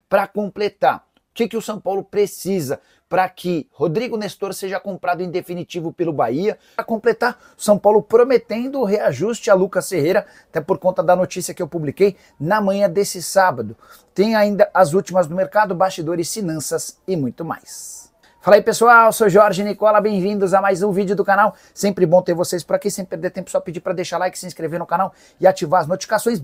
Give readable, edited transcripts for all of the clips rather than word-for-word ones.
Para completar, o que o São Paulo precisa para que Rodrigo Nestor seja comprado em definitivo pelo Bahia? Para completar, São Paulo prometendo o reajuste a Lucas Ferreira, até por conta da notícia que eu publiquei na manhã desse sábado. Tem ainda as últimas do mercado, bastidores, finanças e muito mais. Fala aí pessoal, sou Jorge Nicola, bem-vindos a mais um vídeo do canal. Sempre bom ter vocês por aqui, sem perder tempo, só pedir para deixar like, se inscrever no canal e ativar as notificações.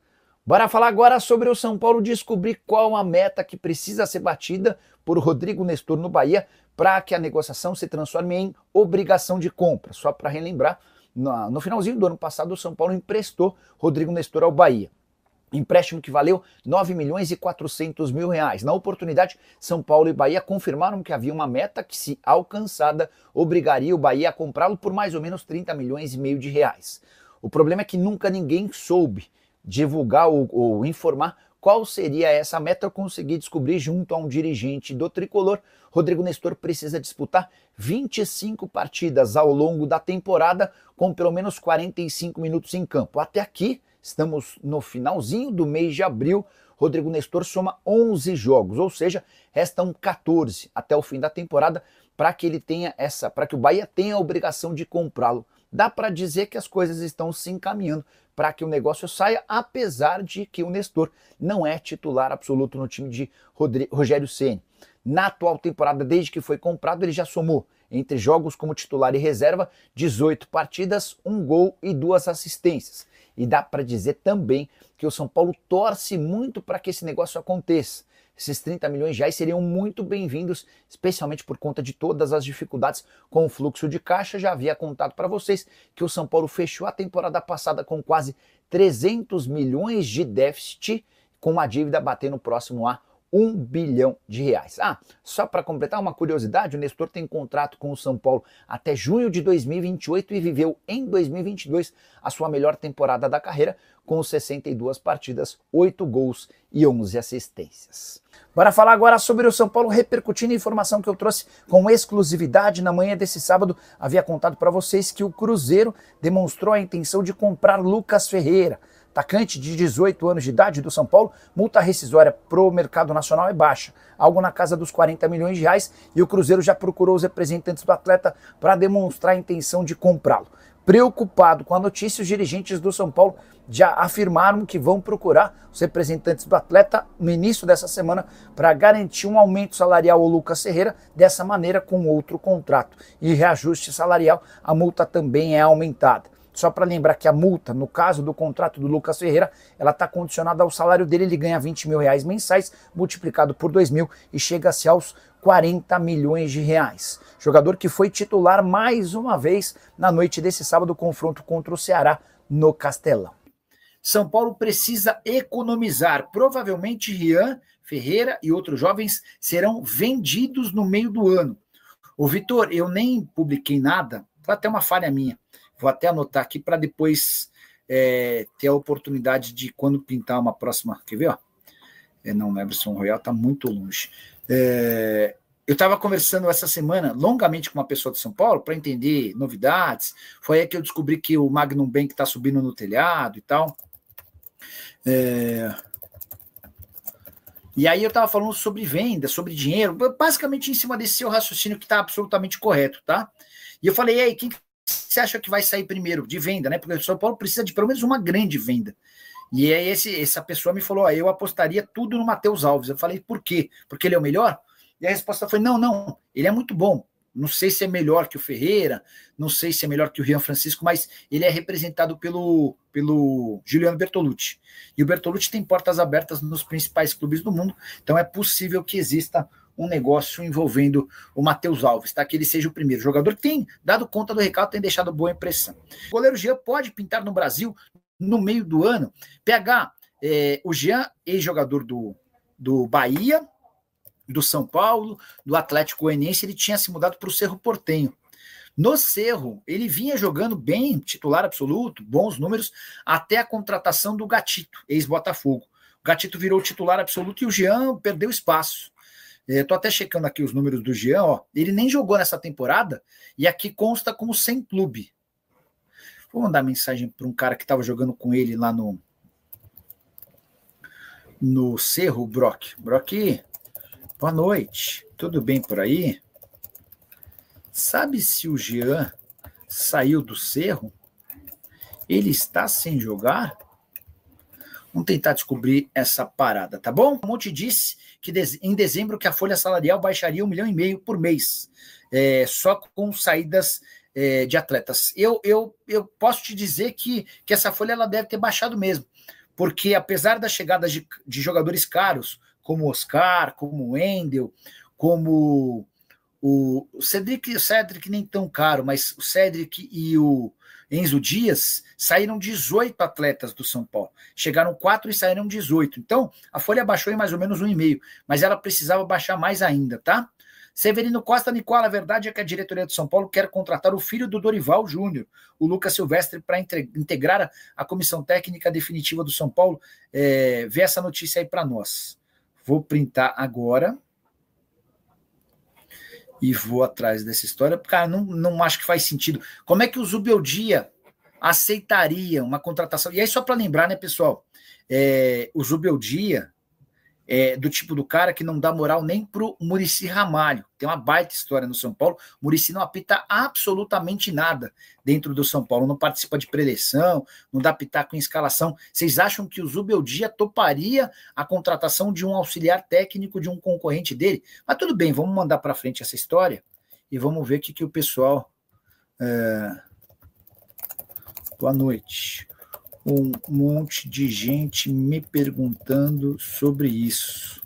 Bora falar agora sobre o São Paulo descobrir qual a meta que precisa ser batida por Rodrigo Nestor no Bahia para que a negociação se transforme em obrigação de compra. Só para relembrar, no finalzinho do ano passado o São Paulo emprestou Rodrigo Nestor ao Bahia. Empréstimo que valeu 9 milhões e 400 mil reais. Na oportunidade, São Paulo e Bahia confirmaram que havia uma meta que, se alcançada, obrigaria o Bahia a comprá-lo por mais ou menos 30 milhões e meio de reais. O problema é que nunca ninguém soube divulgar ou informar qual seria essa meta. Eu consegui descobrir junto a um dirigente do Tricolor. Rodrigo Nestor precisa disputar 25 partidas ao longo da temporada, com pelo menos 45 minutos em campo. Até aqui, estamos no finalzinho do mês de abril, Rodrigo Nestor soma 11 jogos, ou seja, restam 14 até o fim da temporada para que ele tenha para que o Bahia tenha a obrigação de comprá-lo. Dá para dizer que as coisas estão se encaminhando para que o negócio saia, apesar de que o Nestor não é titular absoluto no time de Rogério Ceni. Na atual temporada, desde que foi comprado, ele já somou, entre jogos como titular e reserva, 18 partidas, 1 gol e 2 assistências. E dá para dizer também que o São Paulo torce muito para que esse negócio aconteça. Esses 30 milhões de reais seriam muito bem-vindos, especialmente por conta de todas as dificuldades com o fluxo de caixa. Já havia contado para vocês que o São Paulo fechou a temporada passada com quase 300 milhões de déficit, com uma dívida batendo próximo a 1 bilhão de reais. Só para completar uma curiosidade, o Nestor tem contrato com o São Paulo até junho de 2028 e viveu em 2022 a sua melhor temporada da carreira, com 62 partidas, 8 gols e 11 assistências. Bora falar agora sobre o São Paulo, repercutindo a informação que eu trouxe com exclusividade na manhã desse sábado. Havia contado para vocês que o Cruzeiro demonstrou a intenção de comprar Lucas Ferreira. Atacante de 18 anos de idade do São Paulo, multa rescisória para o mercado nacional é baixa, algo na casa dos 40 milhões de reais, e o Cruzeiro já procurou os representantes do atleta para demonstrar a intenção de comprá-lo. Preocupado com a notícia, os dirigentes do São Paulo já afirmaram que vão procurar os representantes do atleta no início dessa semana para garantir um aumento salarial ao Lucas Ferreira, dessa maneira com outro contrato. E reajuste salarial, a multa também é aumentada. Só para lembrar que a multa, no caso do contrato do Lucas Ferreira, ela está condicionada ao salário dele. Ele ganha 20 mil reais mensais, multiplicado por 2 mil, e chega-se aos 40 milhões de reais. Jogador que foi titular mais uma vez na noite desse sábado, confronto contra o Ceará no Castelão. São Paulo precisa economizar. Provavelmente Rian, Ferreira e outros jovens serão vendidos no meio do ano. Ô Vitor, eu nem publiquei nada, foi até uma falha minha. Vou até anotar aqui para depois ter a oportunidade de, quando pintar uma próxima. Quer ver? Ó? Não, Everson Royal está muito longe. Eu estava conversando essa semana longamente com uma pessoa de São Paulo para entender novidades. Foi aí que eu descobri que o Magnum Bank está subindo no telhado e tal. E aí eu estava falando sobre venda, sobre dinheiro, basicamente em cima desse seu raciocínio que está absolutamente correto, tá? E eu falei, e aí, quem você acha que vai sair primeiro de venda, né? Porque o São Paulo precisa de pelo menos uma grande venda. E aí essa pessoa me falou, eu apostaria tudo no Matheus Alves. Eu falei, por quê? Porque ele é o melhor? E a resposta foi, não, ele é muito bom. Não sei se é melhor que o Ferreira, não sei se é melhor que o Rian Francisco, mas ele é representado pelo Juliano Bertolucci. E o Bertolucci tem portas abertas nos principais clubes do mundo, então é possível que exista um negócio envolvendo o Matheus Alves, tá? Que ele seja o primeiro jogador que tem dado conta do recado, tem deixado boa impressão. O goleiro Jean pode pintar no Brasil no meio do ano. PH, o Jean, ex-jogador do Bahia, do São Paulo, do Atlético Goianiense, ele tinha se mudado para o Cerro Porteño. No Cerro, ele vinha jogando bem, titular absoluto, bons números, até a contratação do Gatito, ex-Botafogo. O Gatito virou titular absoluto e o Jean perdeu espaço. Estou até checando aqui os números do Jean, ó. Ele nem jogou nessa temporada e aqui consta como sem clube. Vou mandar mensagem para um cara que estava jogando com ele lá no Cerro, Brock. Brock, Boa noite, tudo bem por aí? Sabe se o Jean saiu do Cerro? Ele está sem jogar? Vamos tentar descobrir essa parada, tá bom? O Monte disse que em dezembro que a folha salarial baixaria 1,5 milhão por mês, só com saídas de atletas. Eu posso te dizer que essa folha ela deve ter baixado mesmo, porque apesar das chegadas de jogadores caros, como o Oscar, como o Wendel, como o Cedric nem tão caro, mas o Cedric e o Enzo Dias, saíram 18 atletas do São Paulo. Chegaram 4 e saíram 18. Então, a folha baixou em mais ou menos 1,5, mas ela precisava baixar mais ainda, tá? Severino Costa, Nicola, a verdade é que a diretoria do São Paulo quer contratar o filho do Dorival Júnior, o Lucas Silvestre, para integrar a comissão técnica definitiva do São Paulo. Vê essa notícia aí para nós. Vou printar agora e vou atrás dessa história, porque cara, não acho que faz sentido. Como é que o Zubeldia aceitaria uma contratação? E aí, só para lembrar, né, pessoal, o Zubeldia é do tipo do cara que não dá moral nem pro Muricy Ramalho. Tem uma baita história no São Paulo. O Muricy não apita absolutamente nada dentro do São Paulo. Não participa de preleção, não dá pitaco em escalação. Vocês acham que o Zubeldia toparia a contratação de um auxiliar técnico de um concorrente dele? Mas tudo bem, vamos mandar para frente essa história e vamos ver o que o pessoal... Boa noite. Um monte de gente me perguntando sobre isso.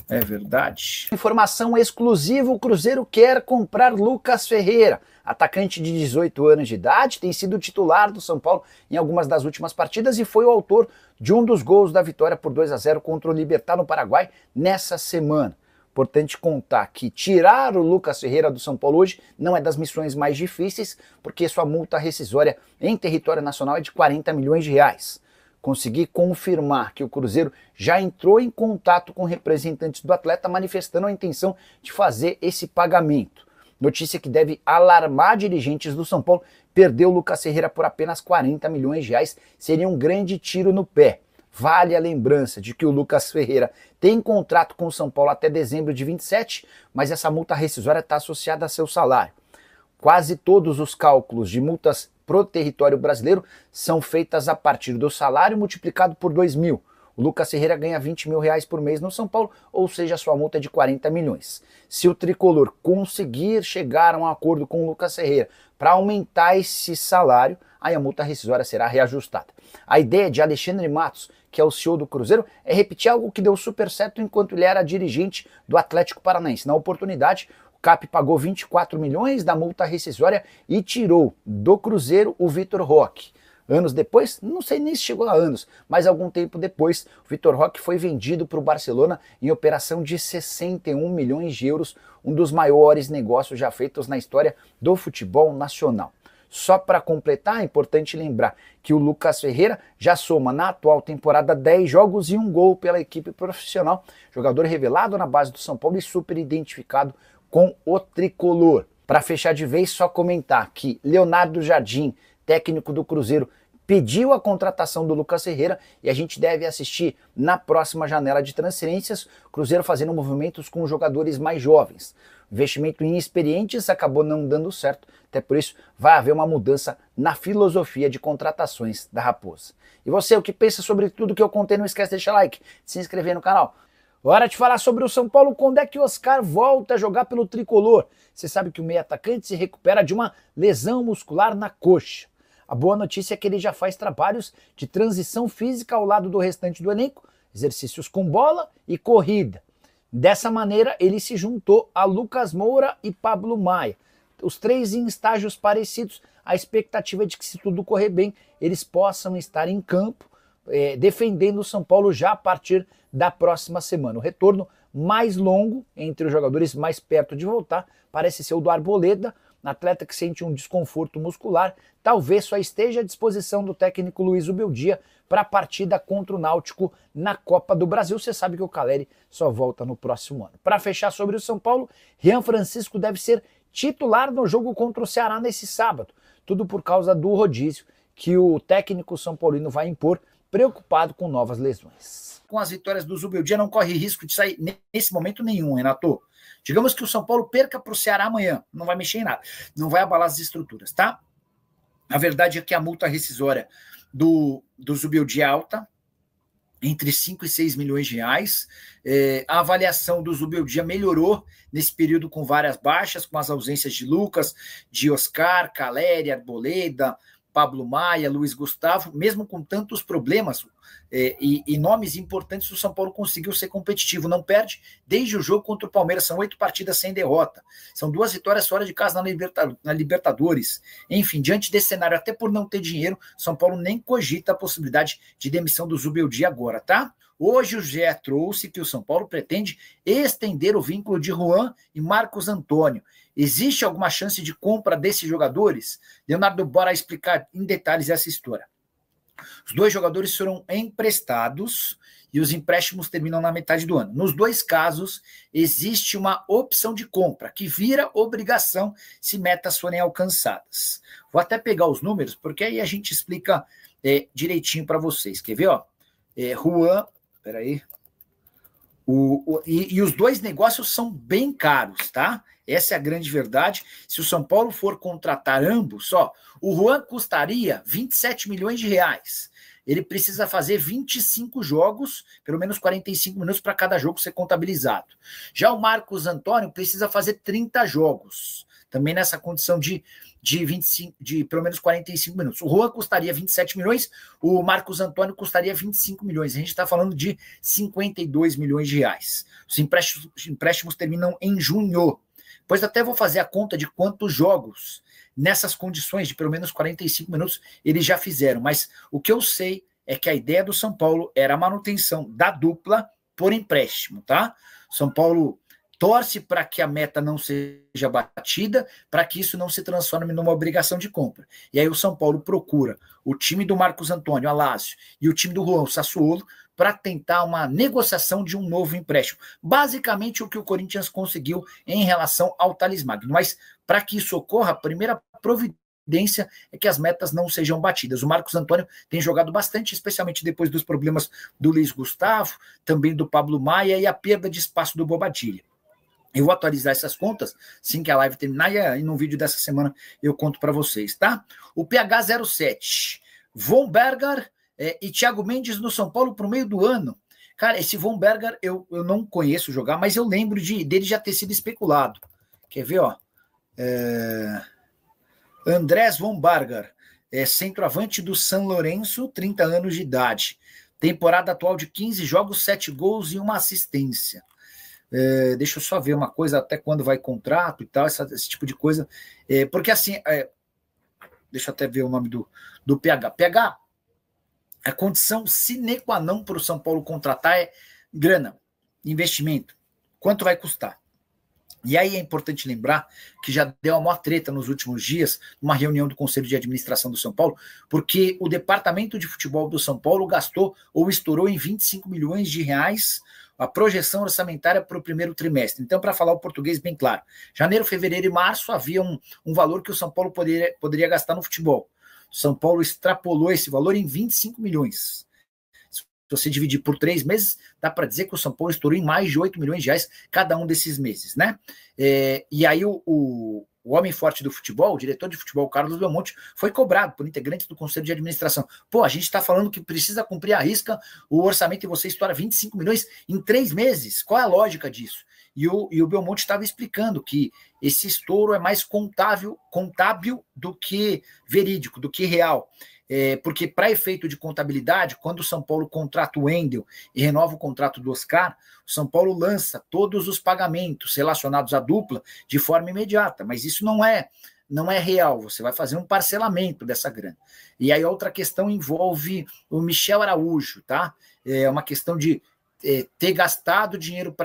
É verdade? Informação exclusiva, o Cruzeiro quer comprar Lucas Ferreira. Atacante de 18 anos de idade, tem sido titular do São Paulo em algumas das últimas partidas e foi o autor de um dos gols da vitória por 2-0 contra o Libertad no Paraguai nessa semana. Importante contar que tirar o Lucas Ferreira do São Paulo hoje não é das missões mais difíceis, porque sua multa rescisória em território nacional é de 40 milhões de reais. Consegui confirmar que o Cruzeiro já entrou em contato com representantes do atleta manifestando a intenção de fazer esse pagamento. Notícia que deve alarmar dirigentes do São Paulo. Perder o Lucas Ferreira por apenas 40 milhões de reais seria um grande tiro no pé. Vale a lembrança de que o Lucas Ferreira tem contrato com o São Paulo até dezembro de 27, mas essa multa rescisória está associada a seu salário. Quase todos os cálculos de multas pro território brasileiro são feitas a partir do salário multiplicado por 2.000. O Lucas Ferreira ganha 20 mil reais por mês no São Paulo, ou seja, sua multa é de 40 milhões. Se o tricolor conseguir chegar a um acordo com o Lucas Ferreira para aumentar esse salário, aí a multa rescisória será reajustada. A ideia de Alexandre Matos, que é o CEO do Cruzeiro, é repetir algo que deu super certo enquanto ele era dirigente do Atlético Paranaense. Na oportunidade, o CAP pagou 24 milhões da multa rescisória e tirou do Cruzeiro o Vitor Roque. Anos depois, não sei nem se chegou a anos, mas algum tempo depois, o Vitor Roque foi vendido para o Barcelona em operação de 61 milhões de euros, um dos maiores negócios já feitos na história do futebol nacional. Só para completar, é importante lembrar que o Lucas Ferreira já soma na atual temporada 10 jogos e 1 gol pela equipe profissional, jogador revelado na base do São Paulo e super identificado com o tricolor. Para fechar de vez, só comentar que Leonardo Jardim, técnico do Cruzeiro, pediu a contratação do Lucas Ferreira e a gente deve assistir na próxima janela de transferências o Cruzeiro fazendo movimentos com jogadores mais jovens. O investimento em experientes acabou não dando certo, até por isso vai haver uma mudança na filosofia de contratações da Raposa. E você, o que pensa sobre tudo que eu contei? Não esquece de deixar like, de se inscrever no canal. Hora de falar sobre o São Paulo, quando é que o Oscar volta a jogar pelo tricolor? Você sabe que o meio atacante se recupera de uma lesão muscular na coxa. A boa notícia é que ele já faz trabalhos de transição física ao lado do restante do elenco, exercícios com bola e corrida. Dessa maneira, ele se juntou a Lucas Moura e Pablo Maia. Os três em estágios parecidos, a expectativa é de que, se tudo correr bem, eles possam estar em campo, defendendo o São Paulo já a partir da próxima semana. O retorno mais longo entre os jogadores mais perto de voltar parece ser o do Arboleda, atleta que sente um desconforto muscular, talvez só esteja à disposição do técnico Luiz Ubeldia para a partida contra o Náutico na Copa do Brasil. Você sabe que o Caleri só volta no próximo ano. Para fechar sobre o São Paulo, Rian Francisco deve ser titular no jogo contra o Ceará nesse sábado, tudo por causa do rodízio que o técnico são paulino vai impor preocupado com novas lesões. Com as vitórias do Zubeldia não corre risco de sair nesse momento nenhum, Renato. Digamos que o São Paulo perca para o Ceará amanhã, não vai mexer em nada, não vai abalar as estruturas, tá? A verdade é que a multa rescisória do Zubeldia é alta, entre 5 e 6 milhões de reais. A avaliação do Zubeldia melhorou nesse período com várias baixas, com as ausências de Lucas, de Oscar, Caleri, Arboleda, Pablo Maia, Luiz Gustavo, mesmo com tantos problemas e nomes importantes, o São Paulo conseguiu ser competitivo, não perde desde o jogo contra o Palmeiras, são 8 partidas sem derrota, são 2 vitórias fora de casa na Libertadores. Enfim, diante desse cenário, até por não ter dinheiro, São Paulo nem cogita a possibilidade de demissão do Zubeldia agora, tá? Hoje o GE trouxe que o São Paulo pretende estender o vínculo de Juan e Marcos Antônio. Existe alguma chance de compra desses jogadores? Leonardo, bora explicar em detalhes essa história. Os 2 jogadores foram emprestados e os empréstimos terminam na metade do ano. Nos 2 casos, existe uma opção de compra que vira obrigação se metas forem alcançadas. Vou até pegar os números, porque aí a gente explica direitinho para vocês. Quer ver? Ó? Juan, peraí. E os 2 negócios são bem caros, tá? Essa é a grande verdade. Se o São Paulo for contratar ambos, o Juan custaria 27 milhões de reais. Ele precisa fazer 25 jogos, pelo menos 45 minutos para cada jogo ser contabilizado. Já o Marcos Antônio precisa fazer 30 jogos, também nessa condição de pelo menos 45 minutos. O Juan custaria 27 milhões, o Marcos Antônio custaria 25 milhões. A gente está falando de 52 milhões de reais. Os empréstimos terminam em junho. Pois até vou fazer a conta de quantos jogos, nessas condições de pelo menos 45 minutos, eles já fizeram. Mas o que eu sei é que a ideia do São Paulo era a manutenção da dupla por empréstimo, tá? São Paulo torce para que a meta não seja batida, para que isso não se transforme numa obrigação de compra. E aí o São Paulo procura o time do Marcos Antônio, Alácio, e o time do Juan, o Sassuolo, para tentar uma negociação de um novo empréstimo. Basicamente o que o Corinthians conseguiu em relação ao Thales Magno. Mas para que isso ocorra, a primeira providência é que as metas não sejam batidas. O Marcos Antônio tem jogado bastante, especialmente depois dos problemas do Luiz Gustavo, também do Pablo Maia e a perda de espaço do Bobadilha. Eu vou atualizar essas contas assim que a live terminar e no vídeo dessa semana eu conto para vocês, tá? O PH07, Von Berger e Thiago Mendes no São Paulo para o meio do ano. Cara, esse Von Berger eu não conheço jogar, mas eu lembro dele já ter sido especulado. Quer ver, ó? Andrés Von Berger, centroavante do São Lourenço, 30 anos de idade. Temporada atual de 15 jogos, 7 gols e 1 assistência. Deixa eu só ver uma coisa, até quando vai contrato e tal, esse tipo de coisa. Porque assim, deixa eu até ver o nome do PH. PH, a condição sine qua non para o São Paulo contratar é grana, investimento. Quanto vai custar? E aí é importante lembrar que já deu uma maior treta nos últimos dias, numa reunião do Conselho de Administração do São Paulo, porque o Departamento de Futebol do São Paulo gastou ou estourou em 25 milhões de reais a projeção orçamentária para o primeiro trimestre. Então, para falar o português bem claro, janeiro, fevereiro e março havia um valor que o São Paulo poderia gastar no futebol. O São Paulo extrapolou esse valor em 25 milhões. Se você dividir por 3 meses, dá para dizer que o São Paulo estourou em mais de 8 milhões de reais cada um desses meses, né? E aí o homem forte do futebol, o diretor de futebol, Carlos Belmonte, foi cobrado por integrantes do Conselho de Administração. Pô, a gente está falando que precisa cumprir a risca o orçamento e você estoura 25 milhões em 3 meses. Qual é a lógica disso? E o Belmonte estava explicando que esse estouro é mais contábil do que verídico, do que real. Porque para efeito de contabilidade, quando o São Paulo contrata o Wendel e renova o contrato do Oscar, o São Paulo lança todos os pagamentos relacionados à dupla de forma imediata, mas isso não é real, você vai fazer um parcelamento dessa grana. E aí outra questão envolve o Michel Araújo, tá? É uma questão de ter gastado dinheiro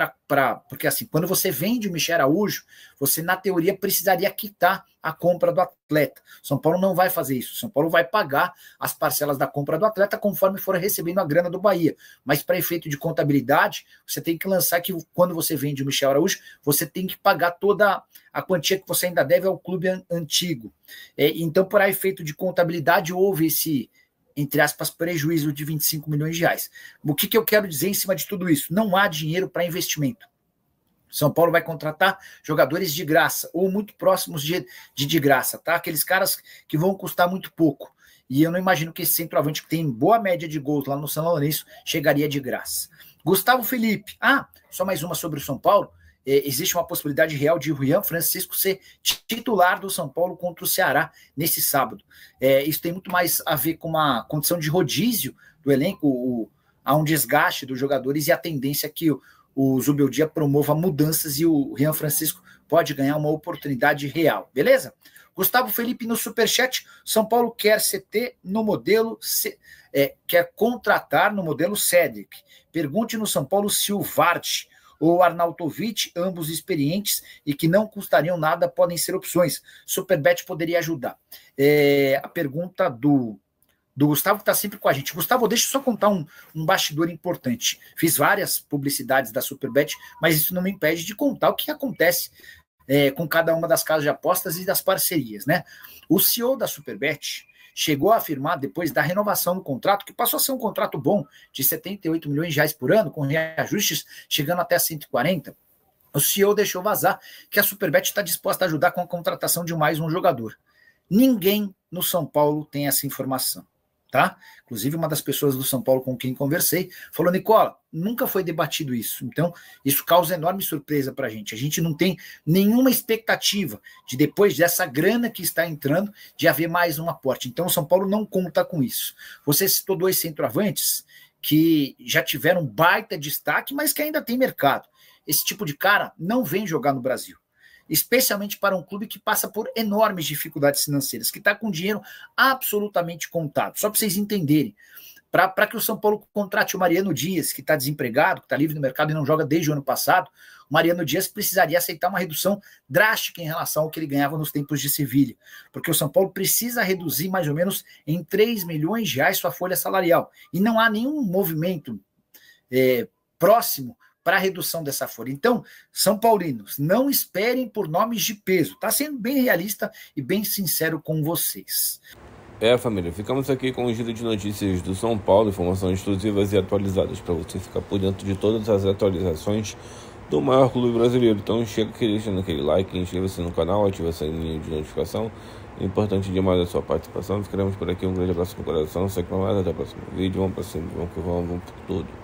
porque assim, quando você vende o Michel Araújo, você na teoria precisaria quitar a compra do atleta. São Paulo não vai fazer isso. São Paulo vai pagar as parcelas da compra do atleta conforme for recebendo a grana do Bahia. Mas para efeito de contabilidade, você tem que lançar que quando você vende o Michel Araújo, você tem que pagar toda a quantia que você ainda deve ao clube antigo. Então, por efeito de contabilidade, houve entre aspas, prejuízo de 25 milhões de reais. O que eu quero dizer em cima de tudo isso? Não há dinheiro para investimento. São Paulo vai contratar jogadores de graça, ou muito próximos de graça, tá? Aqueles caras que vão custar muito pouco. E eu não imagino que esse centroavante, que tem boa média de gols lá no São Lourenço, chegaria de graça. Gustavo Felipe. Só mais uma sobre o São Paulo. Existe uma possibilidade real de o Rian Francisco ser titular do São Paulo contra o Ceará nesse sábado. Isso tem muito mais a ver com uma condição de rodízio do elenco, há um desgaste dos jogadores e a tendência que o Zubeldia promova mudanças e o Rian Francisco pode ganhar uma oportunidade real, beleza? Gustavo Felipe no Superchat, São Paulo quer CT no modelo, quer contratar no modelo Cedric. Pergunte no São Paulo se o Vart ou Arnautovic, ambos experientes e que não custariam nada, podem ser opções. Superbet poderia ajudar. A pergunta do Gustavo, que está sempre com a gente. Gustavo, deixa eu só contar um bastidor importante. Fiz várias publicidades da Superbet, mas isso não me impede de contar o que acontece com cada uma das casas de apostas e das parcerias, né? O CEO da Superbet chegou a afirmar, depois da renovação do contrato, que passou a ser um contrato bom, de 78 milhões de reais por ano, com reajustes chegando até 140, o CEO deixou vazar que a Superbet está disposta a ajudar com a contratação de mais um jogador. Ninguém no São Paulo tem essa informação, tá? Inclusive, uma das pessoas do São Paulo com quem conversei falou: Nicola, nunca foi debatido isso. Então, isso causa enorme surpresa para a gente. A gente não tem nenhuma expectativa de, depois dessa grana que está entrando, de haver mais um aporte. Então, o São Paulo não conta com isso. Você citou 2 centroavantes que já tiveram baita destaque, mas que ainda tem mercado. Esse tipo de cara não vem jogar no Brasil, especialmente para um clube que passa por enormes dificuldades financeiras, que está com dinheiro absolutamente contado. Só para vocês entenderem, para que o São Paulo contrate o Mariano Dias, que está desempregado, que está livre no mercado e não joga desde o ano passado, o Mariano Dias precisaria aceitar uma redução drástica em relação ao que ele ganhava nos tempos de Sevilha, porque o São Paulo precisa reduzir mais ou menos em 3 milhões de reais sua folha salarial, e não há nenhum movimento próximo para a redução dessa folha. Então, São Paulinos, não esperem por nomes de peso. Está sendo bem realista e bem sincero com vocês. Família, ficamos aqui com um giro de notícias do São Paulo, informações exclusivas e atualizadas para você ficar por dentro de todas as atualizações do maior clube brasileiro. Então chega aqui deixando aquele like, inscreva-se no canal, ativa essa sininho de notificação. É importante demais a sua participação. Ficaremos por aqui, um grande abraço no coração. Segue mais, até o próximo vídeo. Vamos para cima, vamos por tudo.